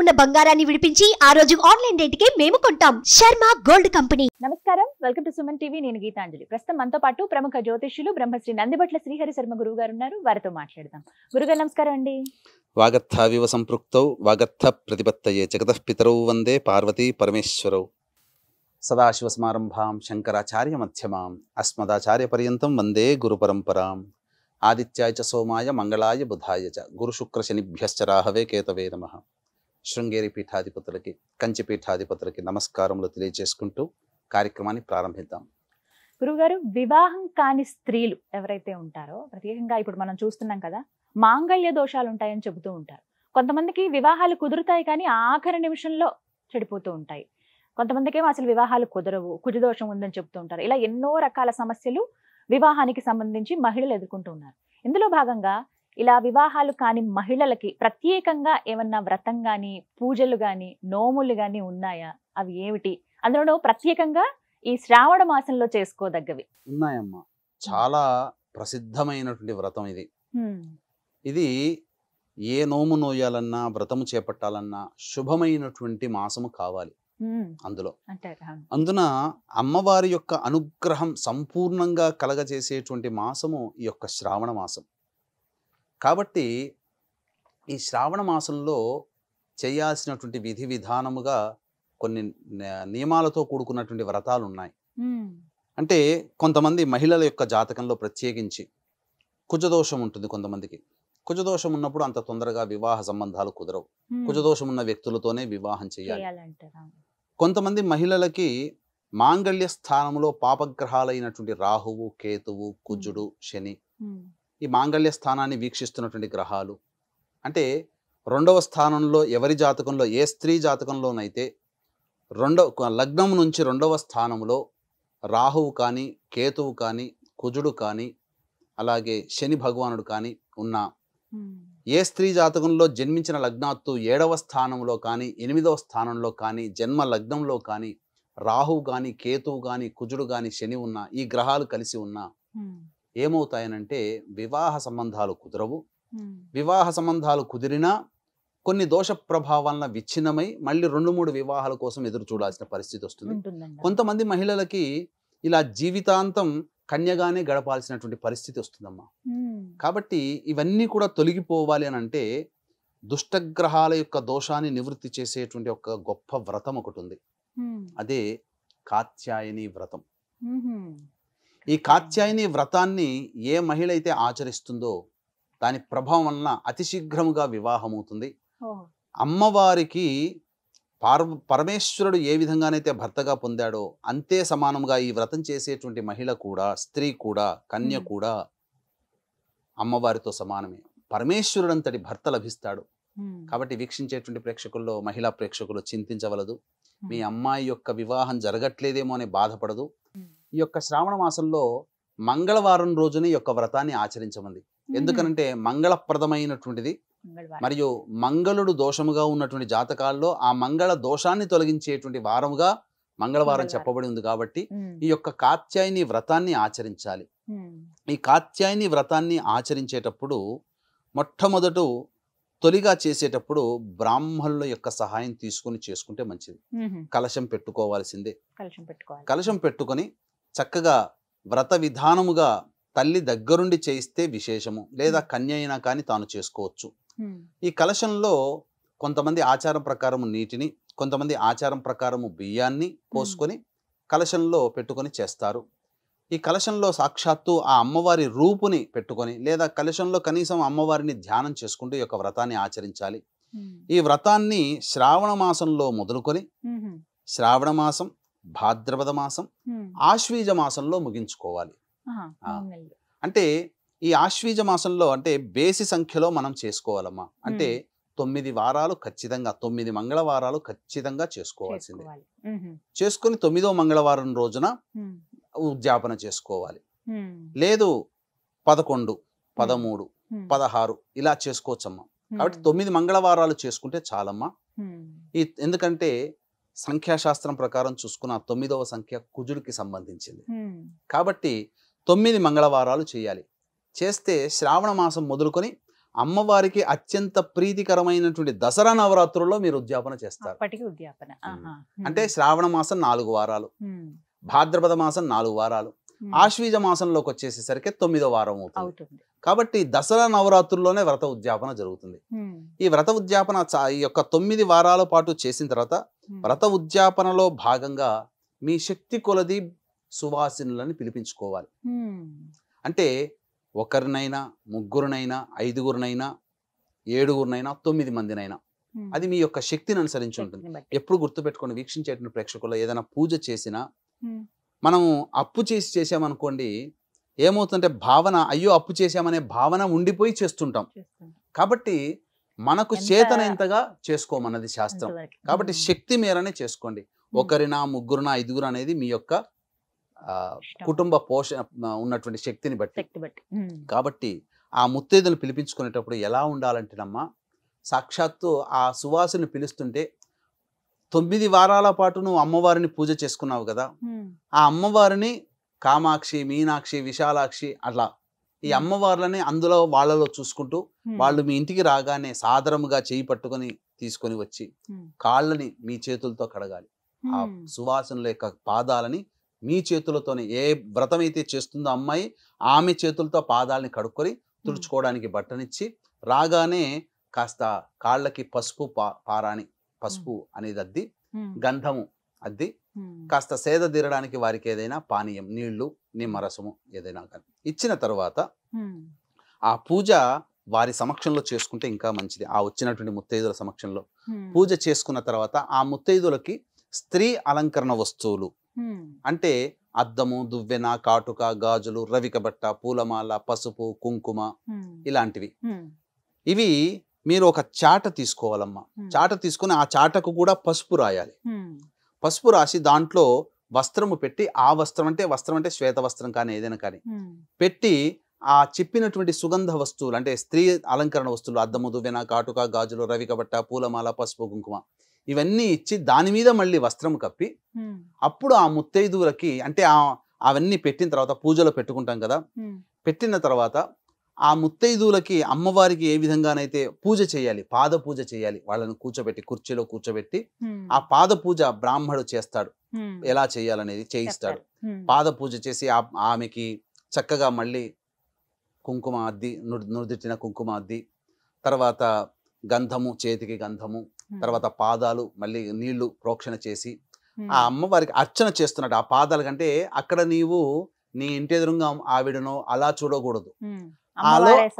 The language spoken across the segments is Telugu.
ఉన్న బంగారాన్ని విడిపించి ఆ రోజు ఆన్లైన్ రేటుకే మేము కొంటాం. Sharma gold company. నమస్కారం, వెల్కమ్ టు సుమన్ టీవీ. నేను గీతాంజలి. ప్రస్తుతం మనతో పాటు ప్రముఖ జ్యోతిష్యులు బ్రహ్మశ్రీ నందిబట్ల శ్రీహరి శర్మ గురువు గారు ఉన్నారు. వారితో మాట్లాడదాం. గురుగారు నమస్కారం అండి. వాగర్థావివ సంపృక్తౌ వాగర్థ ప్రతిపత్తయే జగతః పితరౌ వందే పార్వతీ పరమేశ్వరౌ. సదాశివసమారంభాం శంకరాచార్య మధ్యమాం అస్మదాచార్య పర్యంతం వందే గురు పరంపరాం. ఆదిత్యాయ చ సోమాయ మంగళాయ బుధాయ చ గురు శుక్ర శనిభ్యశ్చ రాహవే కేతవే నమః. శృంగేరి పీఠాధిపతులకి, కంచి పీఠాధిపతులకి నమస్కారములు తెలియజేసుకుంటూ కార్యక్రమాన్ని ప్రారంభిద్దాం. గురుగారు, వివాహం కాని స్త్రీలు ఎవరైతే ఉంటారో, ప్రత్యేకంగా ఇప్పుడు మనం చూస్తున్నాం కదా, మాంగళ్య దోషాలు ఉంటాయని చెబుతూ ఉంటారు. కొంతమందికి వివాహాలు కుదురుతాయి కానీ ఆఖరి నిమిషంలో చెడిపోతూ ఉంటాయి. కొంతమందికి ఏమో అసలు వివాహాలు కుదరవు, కుజదోషం ఉందని చెప్తూ ఉంటారు. ఇలా ఎన్నో రకాల సమస్యలు వివాహానికి సంబంధించి మహిళలు ఎదుర్కొంటూ ఉన్నారు. ఇందులో భాగంగా ఇలా వివాహాలు కాని మహిళలకి ప్రత్యేకంగా ఏమన్నా వ్రతం గాని, పూజలు గాని, నోములు గాని ఉన్నాయా? అవి ఏమిటి? అందులో ప్రత్యేకంగా ఈ శ్రావణ మాసంలో చేసుకోదగ్గవి ఉన్నాయమ్మా. చాలా ప్రసిద్ధమైనటువంటి వ్రతం ఇది. ఇది ఏ నోము నోయాలన్నా, వ్రతము చేపట్టాలన్నా శుభమైనటువంటి మాసము కావాలి. అందున అమ్మవారి యొక్క అనుగ్రహం సంపూర్ణంగా కలగజేసేటువంటి మాసము ఈ యొక్క శ్రావణ మాసం. కాబట్టి ఈ శ్రావణ మాసంలో చేయాల్సినటువంటి విధి విధానముగా కొన్ని నియమాలతో కూడుకున్నటువంటి వ్రతాలు ఉన్నాయి. అంటే కొంతమంది మహిళల యొక్క జాతకంలో ప్రత్యేకించి కుజదోషం ఉంటుంది. కొంతమందికి కుజదోషం ఉన్నప్పుడు అంత తొందరగా వివాహ సంబంధాలు కుదరవు. కుజదోషం ఉన్న వ్యక్తులతోనే వివాహం చేయాలి. కొంతమంది మహిళలకి మాంగళ్య స్థానంలో పాపగ్రహాలైనటువంటి రాహువు, కేతువు, కుజుడు, శని, ఈ మాంగళ్య స్థానాన్ని వీక్షిస్తున్నటువంటి గ్రహాలు, అంటే రెండవ స్థానంలో ఎవరి జాతకంలో, ఏ స్త్రీ జాతకంలోనైతే లగ్నం నుంచి రెండవ స్థానంలో రాహువు కానీ, కేతువు కానీ, కుజుడు కానీ, అలాగే శని భగవానుడు కానీ ఉన్నా, ఏ స్త్రీ జాతకంలో జన్మించిన లగ్నాత్తు 7వ స్థానంలో కానీ, 8వ స్థానంలో కానీ, జన్మ లగ్నంలో కానీ రాహువు కానీ, కేతువు కానీ, కుజుడు కానీ, శని ఉన్నా, ఈ గ్రహాలు కలిసి ఉన్నా ఏమవుతాయనంటే వివాహ సంబంధాలు కుదరవు. వివాహ సంబంధాలు కుదిరినా కొన్ని దోష ప్రభావాలన విచ్ఛిన్నమై మళ్ళీ 2-3 వివాహాల కోసం ఎదురు చూడాల్సిన పరిస్థితి వస్తుంది. కొంతమంది మహిళలకి ఇలా జీవితాంతం కన్యగానే గడపాల్సినటువంటి పరిస్థితి వస్తుందమ్మా. కాబట్టి ఇవన్నీ కూడా తొలగిపోవాలి అని అంటే దుష్టగ్రహాల యొక్క దోషాన్ని నివృత్తి చేసేటువంటి ఒక గొప్ప వ్రతం ఒకటి ఉంది. అదే కాత్యాయని వ్రతం. ఈ కాత్యాయని వ్రతాన్ని ఏ మహిళ అయితే ఆచరిస్తుందో దాని ప్రభావం వలన అతి శీఘ్రముగా వివాహం అవుతుంది. అమ్మవారికి పరమేశ్వరుడు ఏ విధంగానైతే భర్తగా పొందాడో అంతే సమానంగా ఈ వ్రతం చేసేటువంటి మహిళ కూడా, స్త్రీ కూడా, కన్య కూడా అమ్మవారితో సమానమే. పరమేశ్వరుడు అంతటి భర్త లభిస్తాడు. కాబట్టి వీక్షించేటువంటి ప్రేక్షకుల్లో మహిళా ప్రేక్షకులు చింతించవలదు. మీ అమ్మాయి యొక్క వివాహం జరగట్లేదేమో అని బాధపడదు. ఈ యొక్క శ్రావణ మాసంలో మంగళవారం రోజున ఈ యొక్క వ్రతాన్ని ఆచరించమంది. ఎందుకనంటే మంగళప్రదమైనటువంటిది మరియు మంగళుడు దోషముగా ఉన్నటువంటి జాతకాల్లో ఆ మంగళ దోషాన్ని తొలగించేటువంటి వారముగా మంగళవారం చెప్పబడి ఉంది. కాబట్టి ఈ యొక్క కాత్యాయని వ్రతాన్ని ఆచరించాలి. ఈ కాత్యాయని వ్రతాన్ని ఆచరించేటప్పుడు మొట్టమొదట తొలిగా చేసేటప్పుడు బ్రాహ్మణుల యొక్క సహాయం తీసుకుని చేసుకుంటే మంచిది. కలశం పెట్టుకోవాల్సిందే. కలశం పెట్టుకొని చక్కగా వ్రత విధానముగా తల్లి దగ్గరుండి చేయిస్తే విశేషము, లేదా కన్య అయినా కానీ తాను చేసుకోవచ్చు. ఈ కలశంలో కొంతమంది ఆచారం ప్రకారము నీటిని, కొంతమంది ఆచారం ప్రకారము బియ్యాన్ని పోసుకొని కలశంలో పెట్టుకొని చేస్తారు. ఈ కలశంలో సాక్షాత్తు ఆ అమ్మవారి రూపుని పెట్టుకొని, లేదా కలశంలో కనీసం అమ్మవారిని ధ్యానం చేసుకుంటూ ఈ యొక్క వ్రతాన్ని ఆచరించాలి. ఈ వ్రతాన్ని శ్రావణ మాసంలో మొదలుకొని శ్రావణ మాసం, భాద్రపద మాసం, ఆశ్వీజ మాసంలో ముగించుకోవాలి. అంటే ఈ ఆశ్వీజ మాసంలో అంటే బేసి సంఖ్యలో మనం చేసుకోవాలమ్మా. అంటే 9 వారాలు ఖచ్చితంగా, 9 మంగళవారాలు ఖచ్చితంగా చేసుకోవాల్సిందే. చేసుకుని 9వ మంగళవారం రోజున ఉద్యాపన చేసుకోవాలి. లేదు 11, 13, 16 ఇలా చేసుకోవచ్చమ్మా. కాబట్టి 9 మంగళవారాలు చేసుకుంటే చాలమ్మా. ఎందుకంటే సంఖ్యాశాస్త్రం ప్రకారం చూసుకున్న 9వ సంఖ్య కుజుడికి సంబంధించింది. కాబట్టి 9 మంగళవారాలు చేయాలి. చేస్తే శ్రావణ మాసం మొదలుకొని అమ్మవారికి అత్యంత ప్రీతికరమైనటువంటి దసరా నవరాత్రుల్లో మీరు ఉద్యాపన చేస్తారు. అప్పటికి ఉద్యాపన. అంటే శ్రావణ మాసం 4 వారాలు, భాద్రపద మాసం 4 వారాలు, ఆశ్వీజ మాసంలోకి వచ్చేసేసరికి 9వ వారం అవుతుంది. కాబట్టి దసరా నవరాత్రుల్లోనే వ్రత ఉద్యాపన జరుగుతుంది. ఈ వ్రత ఉద్యాపన ఈ యొక్క 9 వారాల పాటు చేసిన తర్వాత వ్రత ఉద్యాపనలో భాగంగా మీ శక్తి కొలది సువాసినులని పిలిపించుకోవాలి. అంటే ఒకరినైనా, ముగ్గురునైనా, 5గురినైనా, 7గురినైనా, 9 మందినైనా, అది మీ యొక్క శక్తిని అనుసరించి ఉంటుంది. ఎప్పుడు గుర్తుపెట్టుకోండి, వీక్షించేటువంటి ప్రేక్షకుల్లో ఏదైనా పూజ చేసినా మనము అప్పు చేసామనుకోండి, ఏమవుతుందంటే భావన, అయ్యో అప్పు చేసామనే భావన ఉండిపోయి చేస్తుంటాం. కాబట్టి మనకు చేతనైనంతగా చేసుకోమన్నది శాస్త్రం. కాబట్టి శక్తి మేరనే చేసుకోండి. ఒకరినా, ముగ్గురునా, 5గురు అనేది మీ యొక్క కుటుంబ పోషణ ఉన్నటువంటి శక్తిని బట్టి. కాబట్టి ఆ ముత్తైదును పిలిపించుకునేటప్పుడు ఎలా ఉండాలంటేనమ్మా, సాక్షాత్తు ఆ సువాసుని పిలుస్తుంటే 9 వారాల పాటు నువ్వు అమ్మవారిని పూజ చేసుకున్నావు కదా, ఆ అమ్మవారిని కామాక్షి, మీనాక్షి, విశాలాక్షి అట్లా ఈ అమ్మవార్లని అందులో వాళ్ళలో చూసుకుంటూ వాళ్ళు మీ ఇంటికి రాగానే సాదరముగా చేయి పట్టుకొని తీసుకొని వచ్చి కాళ్ళని మీ చేతులతో కడగాలి. ఆ సువాసనల యొక్క పాదాలని మీ చేతులతోనే, ఏ వ్రతం అయితే చేస్తుందో అమ్మాయి ఆమె చేతులతో పాదాలని కడుక్కొని తుడుచుకోవడానికి బట్టనిచ్చి రాగానే కాస్త కాళ్ళకి పసుపు పారాని, పసుపు అనేది అద్ది, గంధము అద్ది, కాస్త సేద తీరడానికి వారికి ఏదైనా పానీయం, నీళ్లు, నిమ్మరసము ఏదైనా కానీ ఇచ్చిన తర్వాత ఆ పూజ వారి సమక్షంలో చేసుకుంటే ఇంకా మంచిది. ఆ వచ్చినటువంటి ముత్తైదుల సమక్షంలో పూజ చేసుకున్న తర్వాత ఆ ముత్తైదులకి స్త్రీ అలంకరణ వస్తువులు అంటే అద్దము, దువ్వెన, కాటుక, గాజులు, రవిక బట్ట, పూలమాల, పసుపు, కుంకుమ ఇలాంటివి, ఇవి మీరు ఒక చాట తీసుకోవాలమ్మా. చాట తీసుకుని ఆ చాటకు కూడా పసుపు రాయాలి. పసుపు రాసి దాంట్లో వస్త్రము పెట్టి, ఆ వస్త్రం అంటే శ్వేత వస్త్రం కానీ ఏదైనా కానీ పెట్టి, ఆ చెప్పినటువంటి సుగంధ వస్తువులు అంటే స్త్రీ అలంకరణ వస్తువులు, అద్దము, దువ్వెన, కాటుక, గాజులు, రవిక బట్ట, పూలమాల, పసుపు, కుంకుమ ఇవన్నీ ఇచ్చి దాని మీద మళ్ళీ వస్త్రం కప్పి అప్పుడు ఆ ముత్తైదువులకి, అంటే అవన్నీ పెట్టిన తర్వాత పూజలో పెట్టుకుంటాం కదా, పెట్టిన తర్వాత ఆ ముత్తైదువులకి అమ్మవారికి ఏ విధంగానైతే పూజ చేయాలి, పాద పూజ చేయాలి, వాళ్ళని కూర్చోబెట్టి కుర్చీలో కూర్చోబెట్టి ఆ పాద పూజ బ్రాహ్మడు చేస్తాడు. ఎలా చేయాలనేది చేయిస్తాడు. పాద పూజ చేసి ఆమెకి చక్కగా మళ్ళీ కుంకుమ అద్ది, నుదిటిన కుంకుమ అద్ది, తర్వాత గంధము, చేతికి గంధము, తర్వాత పాదాలు మళ్ళీ నీళ్లు ప్రోక్షణ చేసి ఆ అమ్మవారికి అర్చన చేస్తున్నాడు. ఆ పాదాల కంటే అక్కడ నీవు నీ ఇంటి ఎదురుగా ఆవిడనో అలా చూడకూడదు,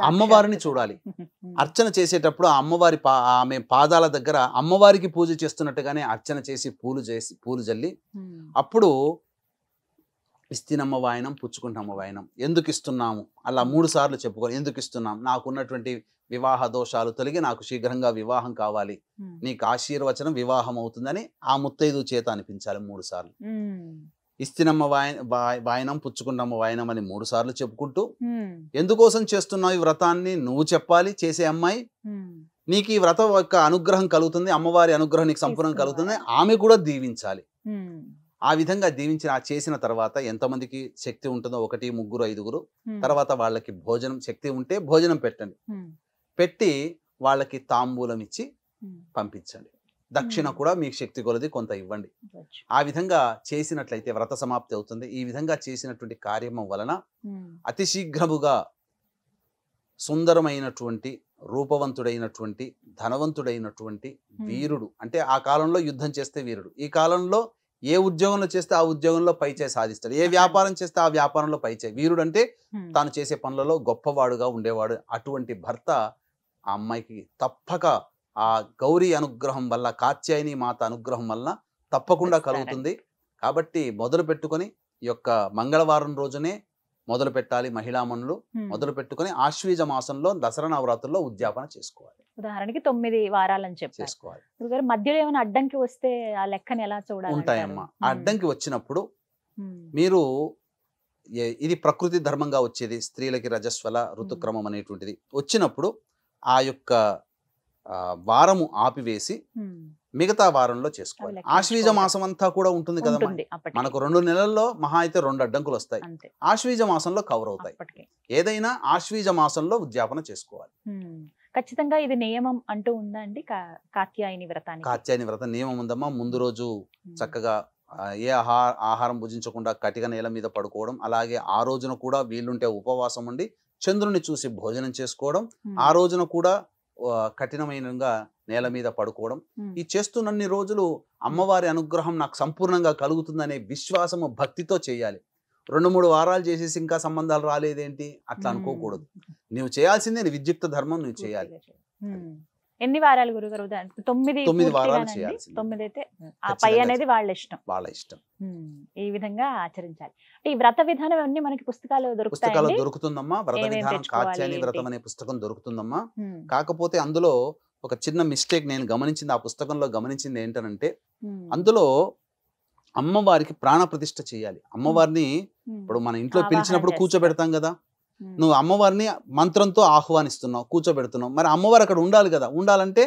అమ్మవారిని చూడాలి. అర్చన చేసేటప్పుడు ఆ అమ్మవారి ఆమె పాదాల దగ్గర అమ్మవారికి పూజ చేస్తున్నట్టుగానే అర్చన చేసి పూలు జల్లి అప్పుడు ఇస్తినమ్మ వాయనం, పుచ్చుకుంటమ్మ వాయనం, ఎందుకు ఇస్తున్నాము అలా 3 సార్లు చెప్పుకొని, ఎందుకు ఇస్తున్నాం, నాకున్నటువంటి వివాహ దోషాలు తొలగి నాకు శీఘ్రంగా వివాహం కావాలి, నీకు ఆశీర్వచనం వివాహం అవుతుందని ఆ ముత్తైదు చేత అనిపించాలి 3 సార్లు. ఇస్తినమ్మ వాయనం, పుచ్చుకుంటమ్మ వాయనం అని 3 సార్లు చెప్పుకుంటూ, ఎందుకోసం చేస్తున్నావు ఈ వ్రతాన్ని నువ్వు చెప్పాలి. చేసే అమ్మాయి, నీకు ఈ వ్రతం యొక్క అనుగ్రహం కలుగుతుంది, అమ్మవారి అనుగ్రహం నీకు సంపూర్ణం కలుగుతుంది, ఆమె కూడా దీవించాలి. ఆ విధంగా దీవించిన చేసిన తర్వాత ఎంతమందికి శక్తి ఉంటుందో 1, 3, 5గురు, తర్వాత వాళ్ళకి భోజనం శక్తి ఉంటే భోజనం పెట్టండి. పెట్టి వాళ్ళకి తాంబూలం ఇచ్చి పంపించండి. దక్షిణ కూడా మీకు శక్తి కొలది కొంత ఇవ్వండి. ఆ విధంగా చేసినట్లయితే వ్రత సమాప్తి అవుతుంది. ఈ విధంగా చేసినటువంటి కార్యము వలన అతి శీఘ్రముగా సుందరమైనటువంటి, రూపవంతుడైనటువంటి, ధనవంతుడైనటువంటి వీరుడు, అంటే ఆ కాలంలో యుద్ధం చేస్తే వీరుడు, ఈ కాలంలో ఏ ఉద్యోగంలో చేస్తే ఆ ఉద్యోగంలో పైచే సాధిస్తాడు, ఏ వ్యాపారం చేస్తే ఆ వ్యాపారంలో పైచే. వీరుడు అంటే తాను చేసే పనులలో గొప్పవాడుగా ఉండేవాడు. అటువంటి భర్త ఆ అమ్మాయికి తప్పక ఆ గౌరీ అనుగ్రహం వల్ల, కాత్యాయని మాత అనుగ్రహం వల్ల తప్పకుండా కలుగుతుంది. కాబట్టి మొదలు పెట్టుకొని ఈ యొక్క మంగళవారం రోజునే మొదలు పెట్టాలి. మహిళామణులు మొదలు పెట్టుకొని ఆశ్వీజ మాసంలో దసరా నవరాత్రుల్లో ఉద్యాపన చేసుకోవాలి. ఉదాహరణకి 9 వారాలని చేసుకోవాలి. మధ్యలో ఏమైనా అడ్డంకి వస్తే ఆ లెక్కని ఎలా చూడాలి? ఉంటాయమ్మా. అడ్డంకి వచ్చినప్పుడు మీరు, ఇది ప్రకృతి ధర్మంగా వచ్చేది, స్త్రీలకి రజస్వల ఋతుక్రమం అనేటువంటిది వచ్చినప్పుడు ఆ యొక్క వారము ఆపివేసి మిగతా వారంలో చేసుకోవాలి. లెక్కించుకోవాలి. ఆశ్వీజ మాసం అంతా కూడా ఉంటుంది కదా, ఉంటుంది అప్పటికి. మనకు 2 నెలల్లో మహా అయితే 2 అడ్డంకులు వస్తాయి. అంతే ఆశ్వీజ మాసంలో కవర్ అవుతాయి. అప్పటికి. ఏదైనా ఆశ్వీజ మాసంలో ఉద్యాపన చేసుకోవాలి. ఖచ్చితంగా ఇది నియమం అంటూ ఉందా అండి కాత్యాయని వ్రతానికి? కాత్యాయని వ్రతం నియమం ఉందమ్మా. ముందు రోజు చక్కగా ఏ ఆహారం భుజించకుండా కటిక నేల మీద పడుకోవడం, అలాగే ఆ రోజున కూడా వీలుంటే ఉపవాసం ఉండి చంద్రుని చూసి భోజనం చేసుకోవడం, ఆ రోజున కూడా కఠినమైనగా నేల మీద పడుకోవడం. ఈ చేస్తున్నన్ని రోజులు అమ్మవారి అనుగ్రహం నాకు సంపూర్ణంగా కలుగుతుందనే విశ్వాసము భక్తితో చేయాలి. 2-3 వారాలు చేసేసి ఇంకా సంబంధాలు రాలేదేంటి అట్లా అనుకోకూడదు. నువ్వు చేయాల్సిందే విద్యుక్త ధర్మం నువ్వు చేయాలి. ఎన్ని వారాలు గురుగారు? 9 వారాలు చేయాలి. 9 అయితే ఆ పై అనేది వాళ్ళ ఇష్టం. ఈ విధంగా ఆచరించాలి. ఈ వ్రత విధానం అన్ని మనకి పుస్తకాలు దొరుకుతుందమ్మా. వ్రత విధానం కాత్యాయని వ్రతం అనే పుస్తకం దొరుకుతుందమ్మా. కాకపోతే అందులో ఒక చిన్న మిస్టేక్ నేను గమనించింది, ఆ పుస్తకంలో గమనించింది ఏంటనంటే, అందులో అమ్మవారికి ప్రాణ ప్రతిష్ఠ చేయాలి. అమ్మవారిని ఇప్పుడు మన ఇంట్లో పిలిచినప్పుడు కూర్చోబెడతాం కదా, నువ్వు అమ్మవారిని మంత్రంతో ఆహ్వానిస్తున్నావు, కూర్చోబెడుతున్నావు. మరి అమ్మవారు అక్కడ ఉండాలి కదా. ఉండాలంటే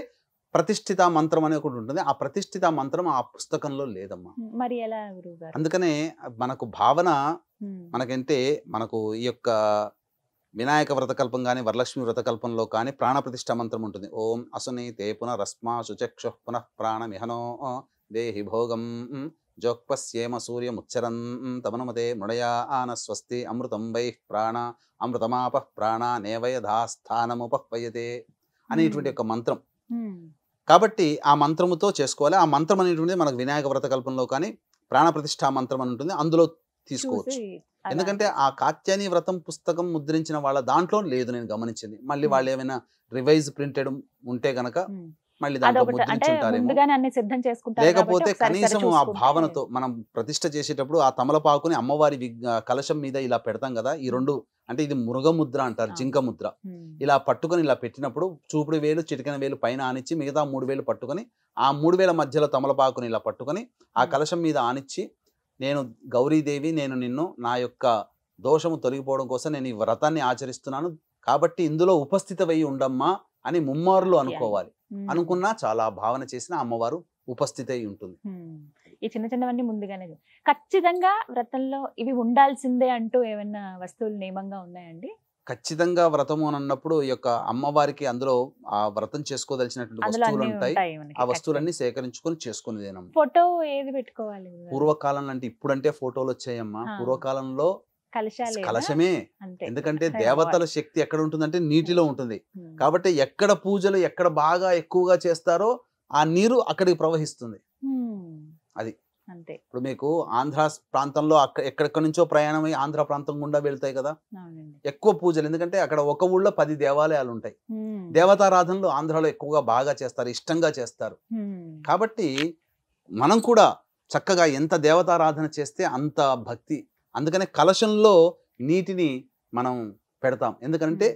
ప్రతిష్ఠిత మంత్రం అనే ఒకటి ఉంటుంది. ఆ ప్రతిష్ఠిత మంత్రం ఆ పుస్తకంలో లేదమ్మా. మరి ఎలా గురుగారు? అందుకనే మనకు భావన మనకంటే మనకు ఈ యొక్క వినాయక వ్రతకల్పం కానీ వరలక్ష్మి వ్రతకల్పంలో కానీ ప్రాణ ప్రతిష్ఠ మంత్రం ఉంటుంది. ఓం అసునీతే పునరస్మా శుచక్షు పునః ప్రాణమిహనో దేహి భోగం జోక్పస్యేమ సూర్యముచ్చరన్ తమనుమతే మృడయా ఆన స్వస్తి అమృతం వై ప్రాణ అమృతమాప ప్రాణ నేవయధాస్థానముపహ్వయతే అనేటువంటి ఒక మంత్రం. కాబట్టి ఆ మంత్రముతో చేసుకోవాలి. ఆ మంత్రం అనేటువంటిది మనకు వినాయక వ్రతకల్పంలో కానీ ప్రాణ ప్రతిష్ఠా మంత్రం అని ఉంటుంది, అందులో తీసుకోవచ్చు. ఎందుకంటే ఆ కాత్యాయని వ్రతం పుస్తకం ముద్రించిన వాళ్ళ దాంట్లో లేదు, నేను గమనించింది. మళ్ళీ వాళ్ళు ఏమైనా రివైజ్ ప్రింటెడ్ ఉంటే గనక మళ్ళీ దాంట్లో ముద్రించుంటారేమో, లేకపోతే కనీసం ఆ భావనతో మనం ప్రతిష్ఠ చేసేటప్పుడు ఆ తమలపాకుని అమ్మవారి కలశం మీద ఇలా పెడతాం కదా. ఈ 2 అంటే ఇది మృగముద్ర అంటారు, జింక ముద్ర. ఇలా పట్టుకొని ఇలా పెట్టినప్పుడు చూపుడు వేలు చిటికెన వేలు పైన ఆనిచ్చి మిగతా 3 వేలు పట్టుకొని ఆ 3 వేల మధ్యలో తమలపాకుని ఇలా పట్టుకొని ఆ కలశం మీద ఆనిచ్చి, నేను గౌరీదేవి, నేను నిన్ను నా యొక్క దోషము తొలగిపోవడం కోసం నేను ఈ వ్రతాన్ని ఆచరిస్తున్నాను, కాబట్టి ఇందులో ఉపస్థితమై ఉండమ్మా అని ముమ్మారులు అనుకోవాలి. అనుకున్నా చాలా భావన చేసిన అమ్మవారు ఉపస్థితి అయి ఉంటుంది. ఈ చిన్న చిన్నవన్నీ ముందుగానే ఖచ్చితంగా వ్రతంలో ఇవి ఉండాల్సిందే అంటూ ఏమైనా వస్తువులు నియమంగా ఉన్నాయండి? ఖచ్చితంగా వ్రతము అని అన్నప్పుడు ఈ యొక్క అమ్మవారికి అందులో ఆ వ్రతం చేసుకోదలిచినటువంటి వస్తువులు ఉంటాయి. ఆ వస్తువులన్నీ సేకరించుకొని చేసుకునేదేనమ్మా. ఫోటో ఏది పెట్టుకోవాలి? పూర్వకాలంలో అంటే ఇప్పుడంటే ఫోటోలు వచ్చాయమ్మా. పూర్వకాలంలో కలశమే. ఎందుకంటే దేవతల శక్తి ఎక్కడ ఉంటుందంటే నీటిలో ఉంటుంది. కాబట్టి ఎక్కడ పూజలు ఎక్కడ బాగా ఎక్కువగా చేస్తారో ఆ నీరు అక్కడికి ప్రవహిస్తుంది. అది ఇప్పుడు మీకు ఆంధ్ర ప్రాంతంలో ఎక్కడెక్కడి నుంచో ప్రయాణమై ఆంధ్ర ప్రాంతం గుండా వెళ్తాయి కదా ఎక్కువ పూజలు. ఎందుకంటే అక్కడ ఒక ఊళ్ళో 10 దేవాలయాలు ఉంటాయి. దేవతారాధనలు ఆంధ్రాలో ఎక్కువగా బాగా చేస్తారు, ఇష్టంగా చేస్తారు. కాబట్టి మనం కూడా చక్కగా ఎంత దేవతారాధన చేస్తే అంత భక్తి. అందుకనే కలశంలో నీటిని మనం పెడతాం. ఎందుకంటే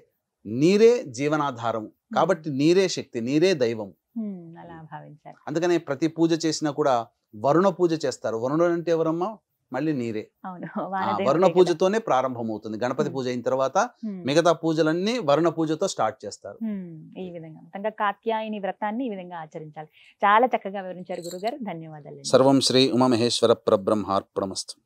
నీరే జీవనాధారం, కాబట్టి నీరే శక్తి, నీరే దైవం. అందుకనే ప్రతి పూజ చేసినా కూడా వరుణ పూజ చేస్తారు. వరుణుడు అంటే ఎవరమ్మా? మళ్ళీ నీరే. వరుణ పూజతోనే ప్రారంభమవుతుంది. గణపతి పూజ అయిన తర్వాత మిగతా పూజలన్నీ వరుణ పూజతో స్టార్ట్ చేస్తారు. ఈ విధంగా కాత్యాయని వ్రతాన్ని ఈ విధంగా ఆచరించాలి. చాలా చక్కగా వివరించారు గురుగారు, ధన్యవాదాలు. సర్వం శ్రీ ఉమామహేశ్వర పరబ్రహ్మార్పణమస్తు.